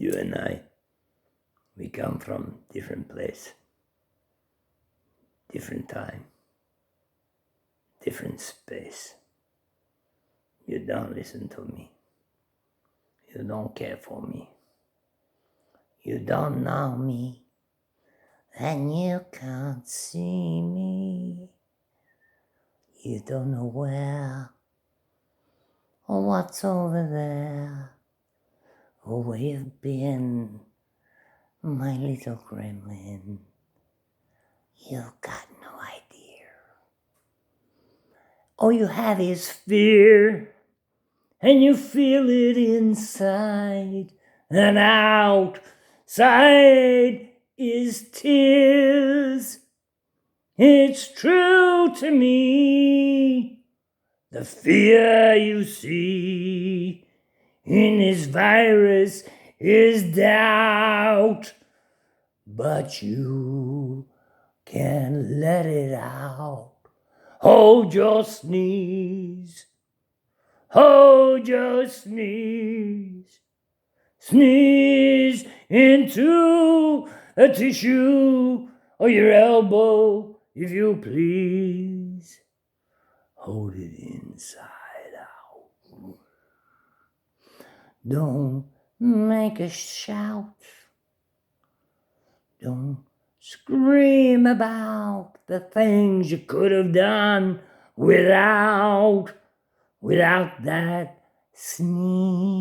You and I, we come from different place, different time, different space. You don't listen to me. You don't care for me. You don't know me, and you can't see me. You don't know where or what's over there, or where you've been, my little gremlin. You've got no idea. All you have is fear, and you feel it inside, and outside is tears. It's true to me, the fear you see in this virus is doubt, but you can let it out. Hold your sneeze. Hold your sneeze. Sneeze into a tissue or your elbow, if you please. Hold it inside out. Don't make a shout. Don't scream about the things you could have done without that sneeze.